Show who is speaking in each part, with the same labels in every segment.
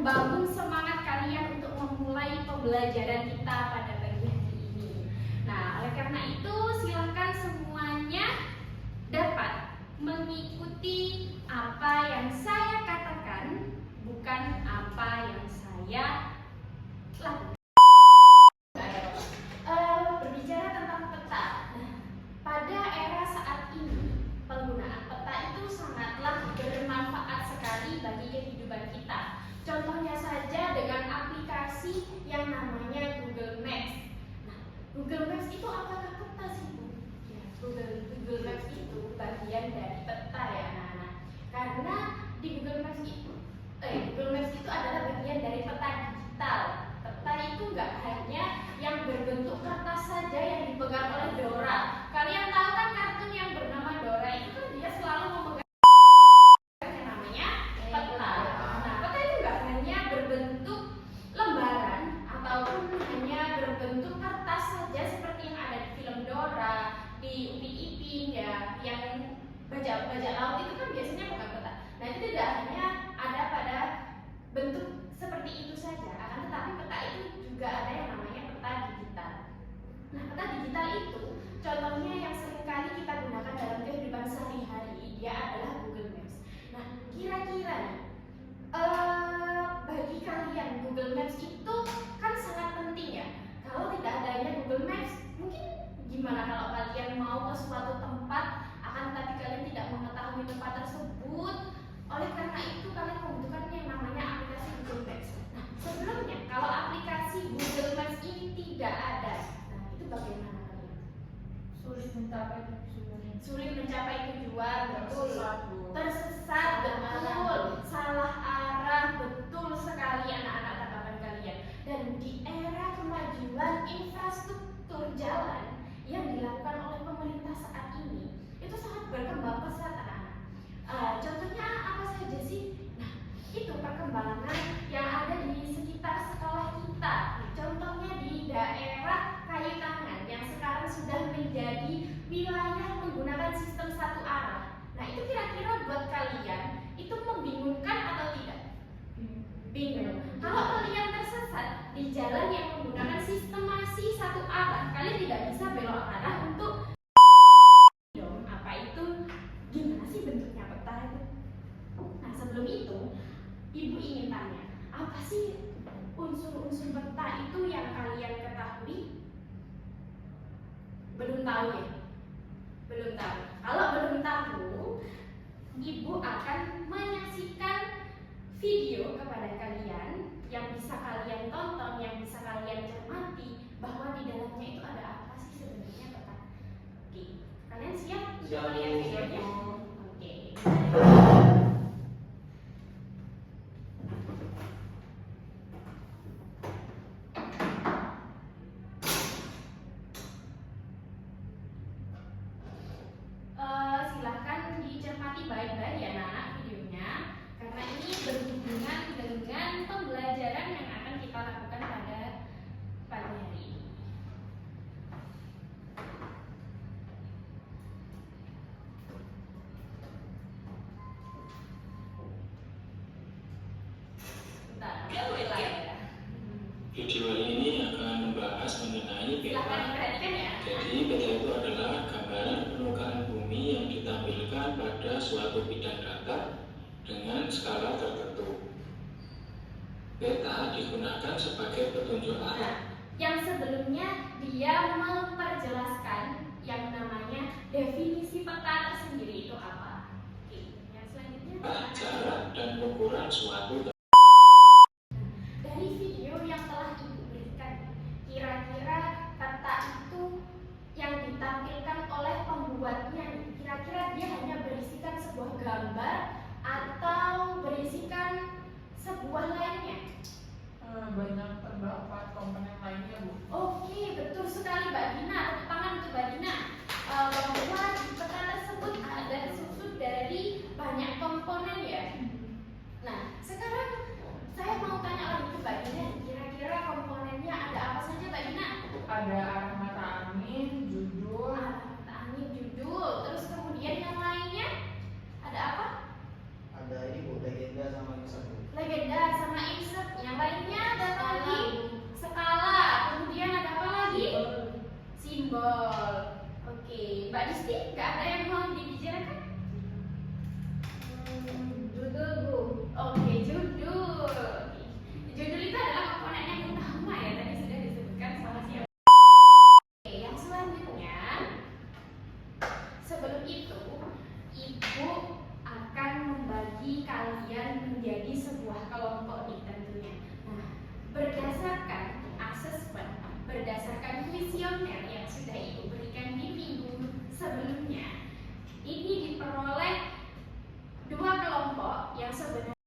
Speaker 1: membangun semangat kalian untuk memulai pembelajaran kita pada pagi hari ini. Nah, oleh karena itu silakan semuanya dapat mengikuti apa yang saya katakan, bukan apa yang saya lakukan. Berbicara tentang peta, pada era saat ini penggunaan peta itu sangatlah bermanfaat sekali bagi kehidupan kita. Contohnya saja dengan aplikasi yang namanya Google Maps. Nah, Google Maps itu apakah peta sih, Bu? Ya, Google Maps itu bagian dari peta ya anak-anak. Karena di Google Maps itu adalah bagian dari peta digital. Peta itu nggak hanya yang berbentuk kertas saja yang dipegang oleh Dora. Kalian tahu kan kartun yang bernama Dora itu kan dia selalu memegang yang namanya peta. Nah, peta itu nggak hanya berbentuk lembaran ataupun hanya berbentuk kertas saja seperti yang ada di film Dora, di Upin Ipin ya, yang bajak laut itu kan biasanya bukan peta. Nah, itu tidak hanya ada pada bentuk seperti itu saja, akan tetapi peta itu juga ada yang namanya peta digital. Nah, peta digital itu contohnya yang seringkali kita gunakan dalam kehidupan sehari-hari, dia adalah Google Maps. Nah, kira-kira bagi kalian Google Maps itu kan sangat penting ya. Kalau tidak adanya Google Maps, mungkin gimana kalau kalian mau ke suatu tempat, akan tetapi kalian tidak mengetahui tempat tersebut. Oleh karena itu kalian membutuhkan yang namanya aplikasi Google Maps. Nah, sebelumnya kalau aplikasi Google Maps ini tidak ada, nah itu bagaimana kalian? Sulit mencapai tujuan, betul. Tersesat, betul. Salah arah, betul sekali anak-anak tanggapan kalian. Dan di era kemajuan infrastruktur jalan yang dilakukan oleh pemerintah saat ini, itu sangat berkembang pesat anak-anak. Contohnya apa saja sih? Nah, itu perkembangan yang ada di sekitar sekolah kita. Contohnya di daerah Kayu Tangan yang sekarang sudah menjadi wilayah menggunakan sistem satu arah. Nah, itu kira-kira buat kalian itu membingungkan atau tidak? Bingung. Kalau kalian tersesat di jalan yang menggunakan sistem masih satu arah, kalian tidak bisa belok arah untuk apa itu? Gimana sih bentuknya peta itu? Nah, sebelum itu, Ibu ingin tanya, apa sih unsur-unsur peta itu yang kalian ketahui? Belum tahu ya? Belum tahu. Kalau belum tahu, Ibu akan menyaksikan video kepada kalian yang bisa kalian tonton, yang bisa kalian cermati bahwa di dalamnya itu ada apa sih sebenarnya peta. Oke, kalian siap untuk melihat videonya? Oke. Silahkan dicermati baik-baik ya anak videonya, karena ini berhubungan dengan pembelajaran yang akan kita lakukan pada pagi hari ini.
Speaker 2: Video ini akan membahas mengenai peta. Jadi peta itu adalah gambaran permukaan bumi yang ditampilkan pada suatu bidang data dengan skala tertentu. Peta digunakan sebagai petunjuk arah.
Speaker 1: Nah, yang sebelumnya dia memperjelaskan yang namanya definisi peta tersendiri itu apa. Oke, yang selanjutnya
Speaker 2: Jarak dan ukuran suatu.
Speaker 1: dari video yang telah Ibu berikan, kira-kira peta itu yang ditampilkan oleh pembuatnya, kira-kira dia hanya berisikan sebuah gambar atau berisikan sebuah lainnya?
Speaker 3: Banyak terdapat komponen lainnya, Bu.
Speaker 1: Oke, betul sekali Mbak Dina. Tepuk tangan untuk Mbak Dina. Bahwa di peta tersebut ada tersusun dari banyak komponen ya. Nah, sekarang Yang lainnya ada apa lagi? Skala. Kemudian ada apa lagi? Simbol. Oke, Mbak Disti, nggak ada yang mau dibicarakan?
Speaker 4: Judul Bu.
Speaker 1: Oke, judul. Judul itu adalah komponen yang utama ya, tadi sudah disebutkan sama siapa. Oke, yang selanjutnya, sebelum itu, Ibu akan membagi kalian menjadi sebuah kelompok nih tentunya. Nah, berdasarkan asesmen, berdasarkan kuesioner yang sudah Ibu berikan di minggu sebelumnya, ini diperoleh dua kelompok yang sebenarnya.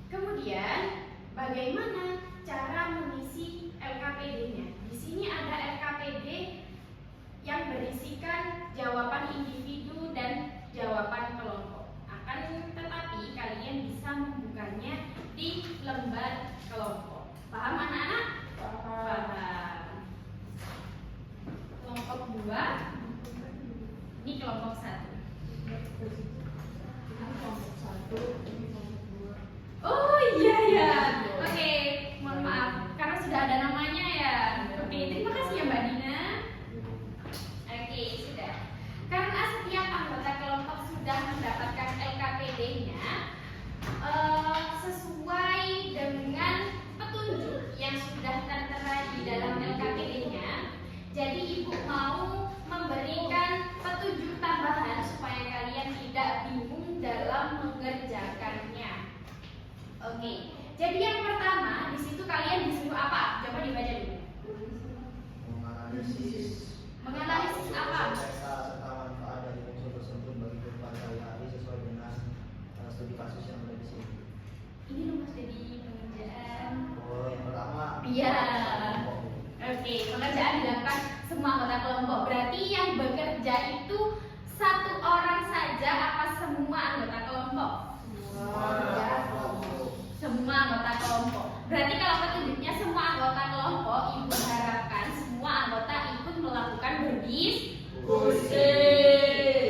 Speaker 1: Kemudian, bagaimana cara mengisi LKPD-nya? Di sini ada LKPD yang berisikan jawaban individu dan jawaban kelompok. Akan tetapi kalian bisa membukanya di lembar kelompok. Paham anak-anak? Paham. Kelompok 2, ini kelompok 1. Oh iya ya. Oke, mohon maaf karena sudah ada namanya ya. Oke, terima kasih ya Mbak Dina. Oke, sudah. Karena setiap anggota kelompok sudah mendapatkan LKPD-nya sesuai dengan petunjuk yang sudah tertera di dalam LKPD-nya. Jadi Ibu mau memberikan petunjuk tambahan supaya kalian tidak bingung dalam mengerjakannya. Oke, jadi yang pertama di situ kalian disuruh apa? Coba dibaca dulu. Menganalisis apa?
Speaker 5: serta manfaat dari unsur tersebut bagi kehidupan sehari-hari sesuai dengan studi kasus yang ada di sini.
Speaker 1: Ini loh Mas jadi pengerjaan.
Speaker 5: Oh, yang pertama.
Speaker 1: Iya. Oke, pengerjaan dilakukan semua anggota kelompok. Berarti yang bekerja itu satu orang saja apa semua anggota kelompok? Semua anggota kelompok. Berarti kalau petunjuknya semua anggota kelompok, Ibu harapkan semua anggota ikut melakukan berdiskusi.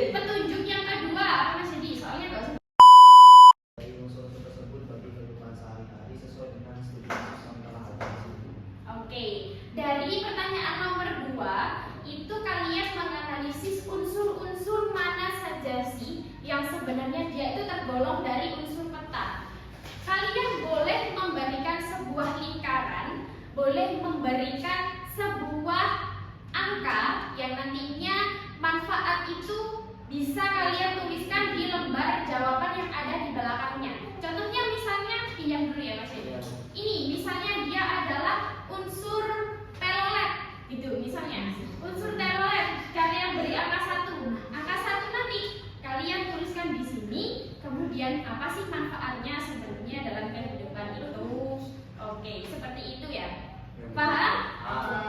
Speaker 1: Petunjuk yang kedua apa Mas Jadi? Soalnya nggak usah.
Speaker 5: Dari unsur-unsur tersebut bagi kehidupan sehari-hari sesuai dengan studi kasus yang telah ada di sini.
Speaker 1: Oke, dari pertanyaan nomor 2 itu kalian menganalisis unsur-unsur mana saja sih yang sebenarnya dia itu tergolong dari unsur peta. Kalian boleh memberikan sebuah lingkaran, boleh memberikan sebuah angka yang nantinya manfaat itu bisa kalian tuliskan di lembar jawaban yang ada di belakangnya. Contohnya misalnya, pinjam dulu ya Mas Edi. Ini misalnya dia adalah unsur telolet, gitu misalnya. Unsur telolet, kalian beri angka 1. Angka 1 nanti kalian tuliskan di sini. Kemudian apa sih manfaatnya sebenarnya dalam kehidupan itu? Oke, seperti itu ya. Paham?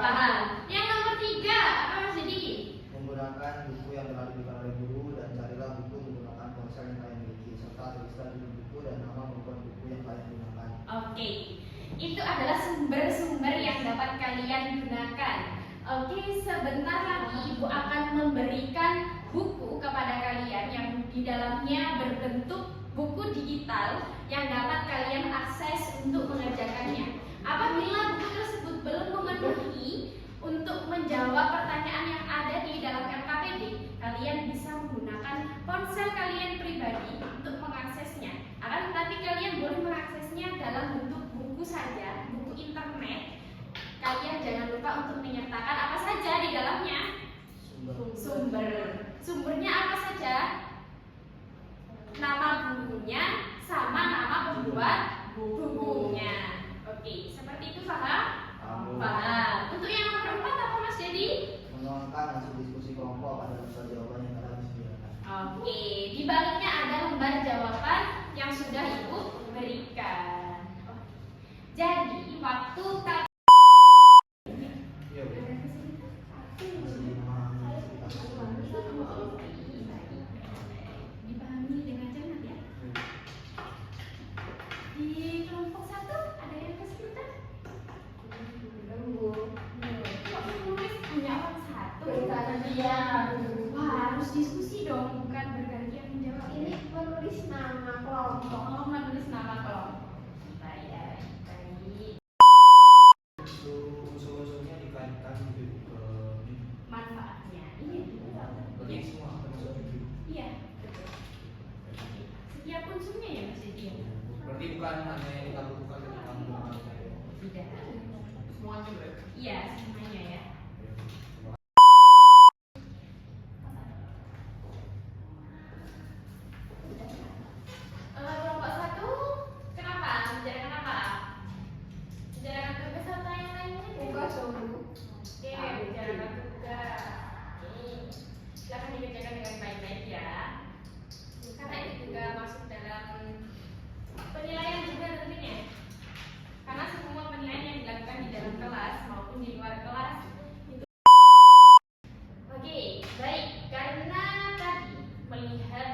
Speaker 1: Paham. Yang nomor 3 apa Mas Edi?
Speaker 5: Menggunakan buku yang telah diberikan oleh guru dan carilah buku menggunakan ponsel yang kalian miliki serta tulislah judul buku dan nama membuat buku yang kalian gunakan.
Speaker 1: Oke, itu adalah sumber-sumber yang dapat kalian gunakan. Oke, sebentar lagi Ibu akan memberikan buku kepada kalian yang di dalamnya berbentuk buku digital yang dapat kalian akses untuk mengerjakannya. Apabila buku tersebut belum memenuhi untuk menjawab pertanyaan yang ada di dalam LKPD, kalian bisa menggunakan ponsel kalian pribadi untuk mengaksesnya. Akan tetapi kalian boleh mengaksesnya dalam bentuk buku saja, buku internet. Kalian jangan lupa untuk menyertakan apa saja di dalamnya. Sumbernya apa saja? Nama bukunya sama nama pembuat bukunya. Oke, seperti itu paham? Paham. Untuk yang nomor 4 apa Mas Jadi?
Speaker 5: Menuangkan hasil diskusi kelompok pada lembar jawaban yang telah disediakan.
Speaker 1: Oke, di baliknya ada lembar jawaban yang sudah Ibu berikan. Jadi waktu kalian
Speaker 5: Iya, Bu.
Speaker 1: dipahami dengan cermat ya. Di kelompok 1 ada yang kesulitan? Kok menulis hanya orang 1? Wah, harus diskusi dong, bukan bergantian menjawab.
Speaker 4: Ini menulis nama kelompok.
Speaker 1: Oh, menulis
Speaker 5: seluruh unsur-unsurnya dikaitkan gitu ke
Speaker 1: Manfaatnya, iya
Speaker 5: berarti semua termasuk judul.
Speaker 1: iya betul. Setiap unsurnya ya Mas Didi.
Speaker 5: Berarti bukan hanya yang kita butuhkan ketika menggunakan video.
Speaker 1: Tidak.
Speaker 3: Semuanya berarti.
Speaker 1: Iya semuanya ya. Kelompok satu, kenapa? Bicarakan apa? Bicarakan tugas atau yang lainnya?
Speaker 4: Tugas dulu.
Speaker 1: Oke, bicarakan tugas. Nih, silahkan dibacakan dengan baik-baik ya. Karena itu juga masuk dalam penilaian juga tentunya. Karena semua penilaian yang dilakukan di dalam kelas maupun di luar kelas itu. Oke, baik. Karena tadi melihat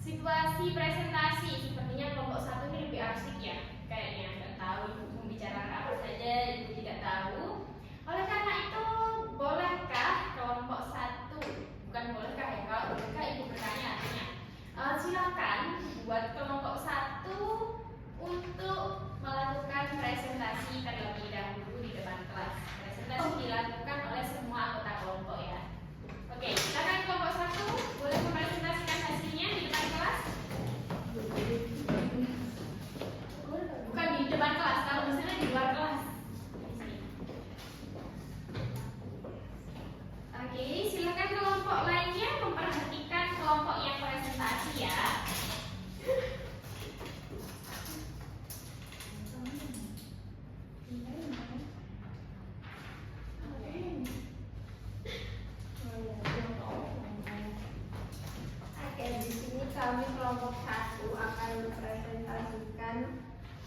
Speaker 1: situasi presentasi sepertinya kelompok satu ini lebih asik ya, kayaknya nggak tahu ibu membicarakan apa saja, ibu tidak tahu. Oleh karena itu, bolehkah kelompok satu, bukan bolehkah ya, kalau bolehkah ibu bertanya artinya, silakan buat kelompok satu untuk melakukan presentasi terlebih dahulu di depan kelas. Presentasi dilakukan oleh semua anggota kelompok ya. Oke, silakan kelompok satu boleh mempresentasikan hasilnya di depan kelas. Bukan di depan kelas, kalau misalnya di luar kelas. Oke, silakan kelompok lainnya memperhatikan kelompok yang presentasi ya.
Speaker 4: Oke, di sini kami kelompok 1 akan mempresentasikan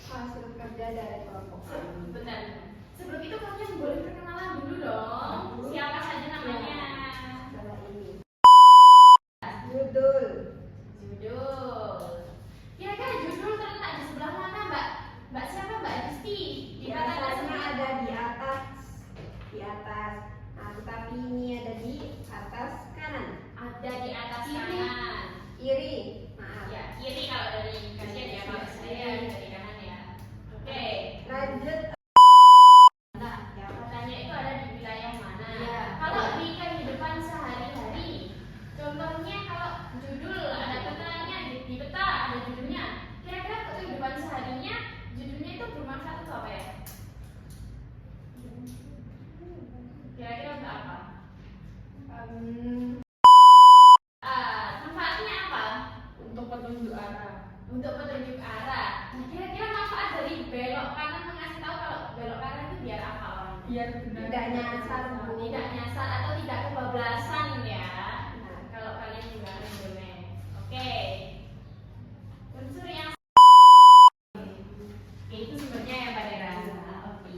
Speaker 4: hasil kerja dari kelompok kami.
Speaker 1: Bentar. Sebelum itu kalian boleh perkenalan dulu dong. Siapa saja namanya?
Speaker 4: Adalah ini. Judul.
Speaker 1: Judul. Kira-kira judul terletak di sebelah mana, Mbak? Mbak siapa, Mbak Disti? Di mana
Speaker 4: Biasanya ada di atas. Di atas. Nah, tetapi ini ada di atas kanan.
Speaker 1: Ada di atas
Speaker 4: Kiri.
Speaker 1: kanan.
Speaker 4: Kiri. Maaf.
Speaker 1: Ya, kiri kalau dari kalian ya, kalau saya dari kanan ya. Oke.
Speaker 4: Lanjut.
Speaker 1: Nah,
Speaker 4: Ya,
Speaker 1: katanya itu ada di wilayah mana?
Speaker 4: Iya.
Speaker 1: Kalau di kehidupan sehari-hari, contohnya kalau judul ada petanya di peta ada judulnya. Kira-kira kehidupan seharinya judulnya itu bermanfaat untuk apa ya? Kira-kira untuk apa? Manfaatnya apa?
Speaker 3: Untuk petunjuk arah.
Speaker 1: Untuk petunjuk arah. Nah, kira-kira manfaat dari belok kanan mengasih tahu kalau belok kanan itu biar apa orang?
Speaker 3: Biar benar.
Speaker 4: Tidak nyasar, Bu.
Speaker 1: Tidak nyasar atau tidak kebablasan ya.
Speaker 4: Nah,
Speaker 1: Kalau kalian juga resume. Oke. Unsur yang Oke, itu sumbernya ya Pak Dera. Oke.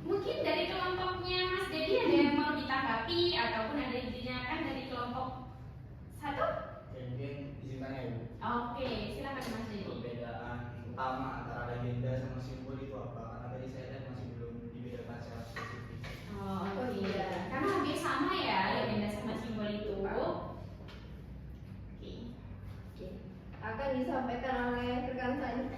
Speaker 1: Mungkin dari kelompoknya Mas Dedi ada yang mau ditanggapi ataupun ada yang ditanyakan dari kelompok satu?
Speaker 5: Ya, mungkin izinkan ya Bu.
Speaker 1: Oke, silakan Mas Dedi.
Speaker 5: Perbedaan utama antara legenda sama simbol itu apa? Karena tadi saya lihat masih belum dibedakan secara spesifik.
Speaker 1: Oh,
Speaker 4: Oh,
Speaker 1: oke.
Speaker 4: iya.
Speaker 1: Karena hampir sama ya legenda sama simbol itu. Oke.
Speaker 4: oke. Akan disampaikan oleh rekan saya.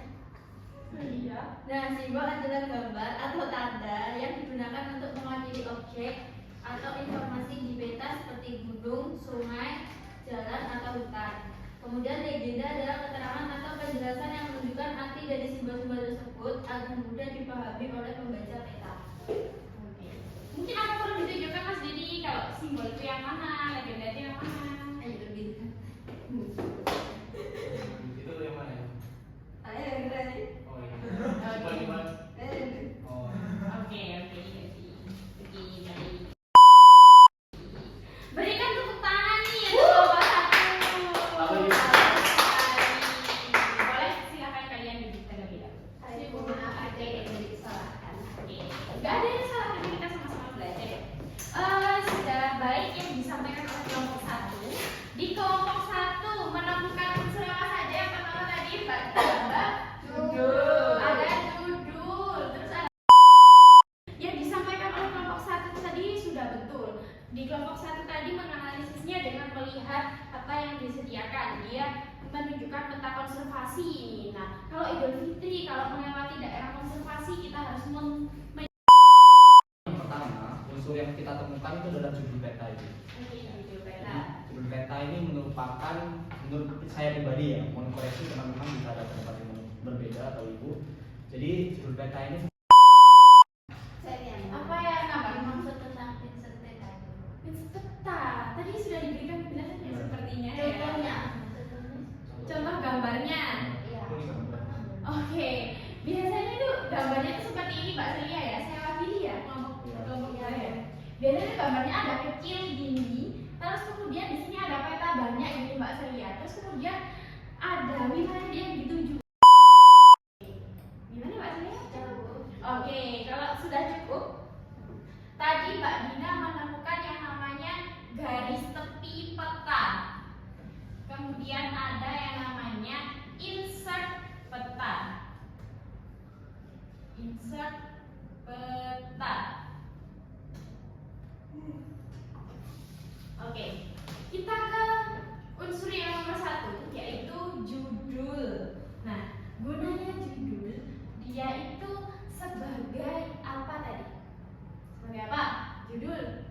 Speaker 3: Iya.
Speaker 6: Nah, simbol adalah gambar atau tanda yang digunakan untuk mewakili objek atau informasi di peta seperti gunung, sungai, jalan, atau hutan. Kemudian legenda adalah keterangan atau penjelasan yang menunjukkan arti dari simbol-simbol tersebut agar mudah dipahami oleh pembaca peta.
Speaker 1: Oke. Mungkin apa perlu ditunjukkan Mas Didi kalau simbol itu yang mana, legenda itu yang mana?
Speaker 6: Ayo berbeda.
Speaker 5: Itu yang mana ya?
Speaker 6: Ayo yang berani.
Speaker 5: Oh iya. Simbol di mana? Oh.
Speaker 1: Oke, oke, baik. Berikan tepuk tangan nih untuk kelompok satu.
Speaker 5: Apa itu?
Speaker 1: Boleh silakan kalian duduk terlebih dahulu.
Speaker 4: Saya mohon maaf ada yang disalahkan.
Speaker 1: Oke, nggak ada yang salah, tapi kita sama-sama belajar ya. Sudah baik yang disampaikan oleh kelompok satu. Di kelompok satu menemukan unsur apa saja yang pertama tadi, Mbak?
Speaker 4: Judul.
Speaker 1: Ada judul, terus ada yang disampaikan oleh kelompok satu tadi sudah betul. Di kelompok satu tadi menganalisisnya dengan melihat apa yang disediakan. Dia menunjukkan peta konservasi. Nah, kalau Idul Fitri, kalau melewati daerah konservasi kita harus
Speaker 7: unsur yang kita temukan itu adalah judul peta itu.
Speaker 1: Oke, judul peta.
Speaker 7: Jadi, judul peta ini merupakan, menurut saya pribadi ya, mohon koreksi teman-teman bisa ada pendapat yang berbeda atau ibu. Jadi judul peta ini
Speaker 6: Apa yang maksud tentang Vincent Peta?
Speaker 1: Vincent peta. Tadi sudah diberikan penjelasannya sepertinya ya.
Speaker 6: Contohnya.
Speaker 1: Contoh gambarnya.
Speaker 6: Iya.
Speaker 1: Oke, biasanya tuh gambarnya tuh seperti ini Mbak Celia ya. Saya wakili ya kelompok saya. Biasanya gambarnya ada kecil gini, terus kemudian di sini ada peta banyak gini Mbak Celia. Terus kemudian ada wilayah yang dituju. Gimana Mbak Celia? Oke, kalau sudah cukup, tadi Mbak Dina menemukan yang namanya garis tepi peta. Kemudian ada yang namanya insert peta. Insert peta. Oke, kita ke unsur yang nomor 1, yaitu judul. Nah, gunanya judul, dia itu sebagai apa tadi? Sebagai apa? Judul.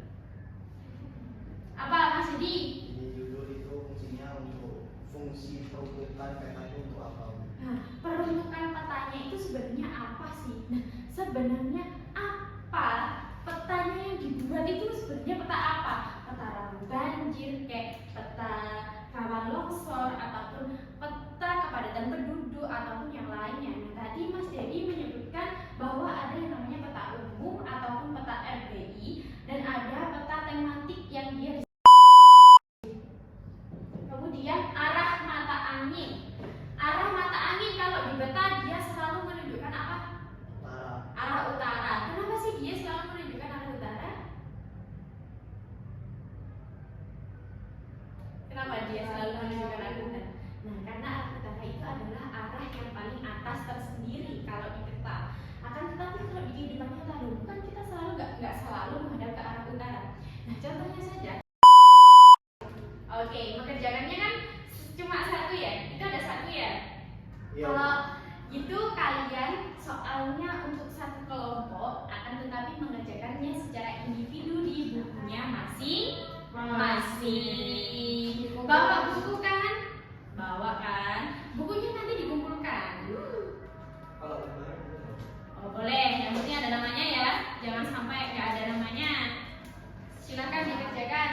Speaker 1: Apa Mas Yudi?
Speaker 5: Jadi judul itu fungsinya untuk fungsi peruntukan peta itu untuk apa?
Speaker 1: Nah, peruntukan petanya itu sebenarnya apa sih? Nah, sebenarnya apa petanya yang dibuat itu sebenarnya peta apa? Peta rawan banjir, kayak peta rawan longsor, ataupun peta kepadatan penduduk, ataupun yang lainnya. Nah, tadi Mas Dedi menyebutkan bahwa ada yang namanya peta umum ataupun peta RBI, dan ada peta tematik yang dia. Kemudian arah mata angin. Arah mata angin kalau di peta dia selalu menunjukkan apa?
Speaker 5: Utara.
Speaker 1: Arah utara. Kenapa sih dia selalu menunjukkan arah utara? Kenapa dia selalu menunjukkan arah utara? Nah, karena arah utara itu adalah arah yang paling atas tersendiri kalau di peta. Akan tetapi kalau di kehidupan nyata bukan kita selalu nggak selalu menghadap ke arah utara. Nah, contohnya saja. Oke, mengerjakannya kan cuma satu ya? Itu ada satu ya?
Speaker 5: Iya.
Speaker 1: Kalau itu kalian soalnya untuk satu kelompok, akan tetapi mengerjakannya secara individu di bukunya masing-masing. Bawa buku kan? Bawa kan? Bukunya nanti dikumpulkan.
Speaker 7: kalau kemarin
Speaker 1: Oh boleh, yang penting ada namanya ya. Jangan sampai nggak ada namanya. Silakan dikerjakan.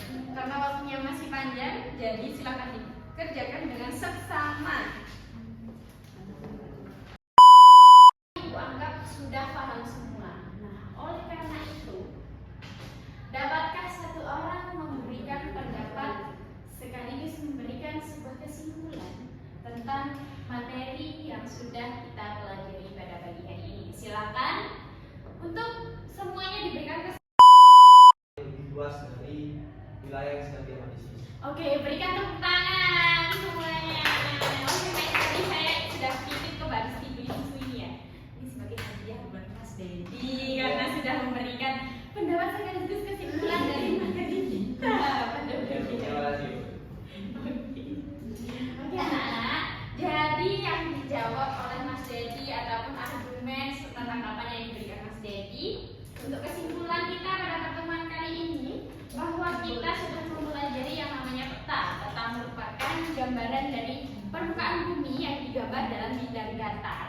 Speaker 1: Karena waktunya masih panjang, jadi silakan dikerjakan dengan seksama. Ibu anggap sudah paham semua. Nah, oleh karena itu, dapatkah satu orang memberikan pendapat sekaligus memberikan sebuah kesimpulan tentang materi yang sudah kita pelajari pada pagi hari ini? Silakan. Untuk semuanya diberikan
Speaker 7: lebih luas dari wilayah yang sedang dianalisis.
Speaker 1: Oke, berikan tepuk tangan semuanya. Oke, baik, tadi saya sudah titip ke Mbak Disti beli susu ini ya. Ini sebagai hadiah buat Mas Dedi karena sudah memberikan pendapat sekaligus kesimpulan dari materi kita pada video
Speaker 7: Terima kasih.
Speaker 1: Oke anak-anak, jadi yang dijawab oleh Mas Dedi ataupun argumen serta tanggapan yang diberikan Mas Dedi, untuk kesimpulan kita pada pertemuan kali ini, bahwa kita sudah mempelajari yang namanya peta. Peta merupakan gambaran dari permukaan bumi yang digambar dalam bidang datar.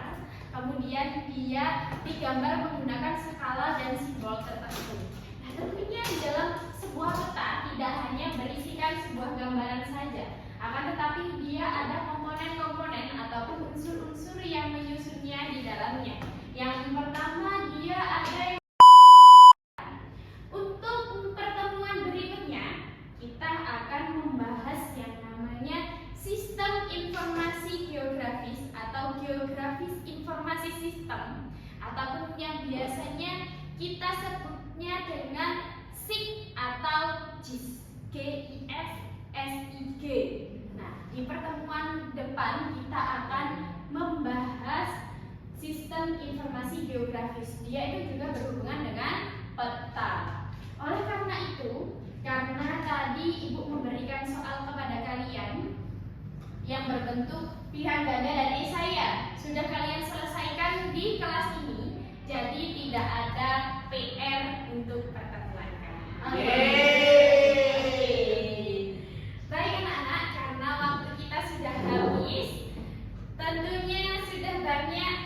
Speaker 1: Kemudian dia digambar menggunakan skala dan simbol tertentu. Nah, tentunya di dalam sebuah peta tidak hanya berisikan sebuah gambaran saja, akan tetapi dia ada komponen-komponen ataupun unsur-unsur yang menyusunnya di dalamnya. Yang pertama, dia ada yang untuk pertemuan berikutnya, kita akan membahas yang namanya sistem informasi geografis atau geografis informasi sistem, ataupun yang biasanya kita sebutnya dengan SIG atau GIS, GIS-SIG. Nah, di pertemuan depan kita akan membahas sistem informasi geografis. Dia itu juga berhubungan dengan peta. Oleh karena itu, karena tadi Ibu memberikan soal kepada kalian yang berbentuk pilihan ganda dan esai ya, sudah kalian selesaikan di kelas ini. Jadi tidak ada PR untuk pertemuan kami. Baik anak-anak, karena waktu kita sudah habis, tentunya sudah banyak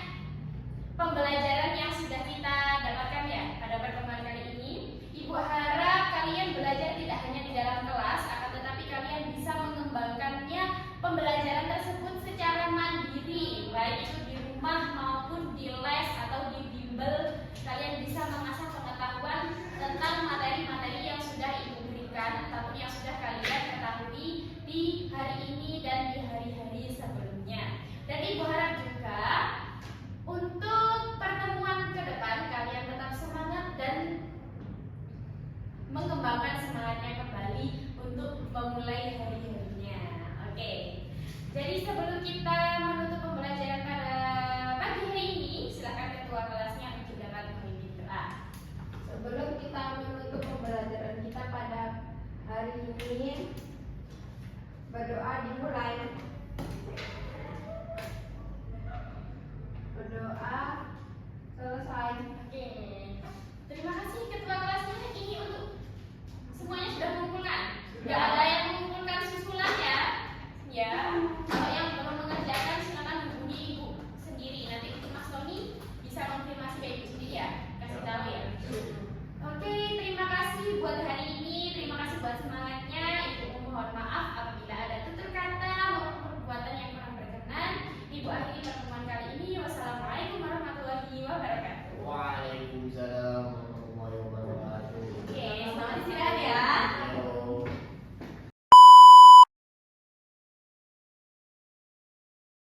Speaker 1: pembelajaran yang sudah kita dapatkan ya pada pertemuan kali ini. Ibu harap kalian belajar tidak hanya di dalam kelas, akan tetapi kalian bisa mengembangkannya pembelajaran tersebut secara mandiri, baik itu di rumah maupun di les atau di bimbel. Kalian bisa mengasah pengetahuan tentang materi-materi yang sudah ibu berikan ataupun yang sudah kalian ketahui di hari ini dan di hari-hari sebelumnya. Dan ibu harap juga untuk pertemuan ke depan kalian tetap semangat dan mengembangkan semangatnya kembali untuk memulai hari-harinya. Oke. Jadi sebelum kita menutup pembelajaran pada pagi hari ini, silakan ketua kelasnya untuk dapat memimpin doa.
Speaker 4: Sebelum kita menutup pembelajaran kita pada hari ini, berdoa dimulai.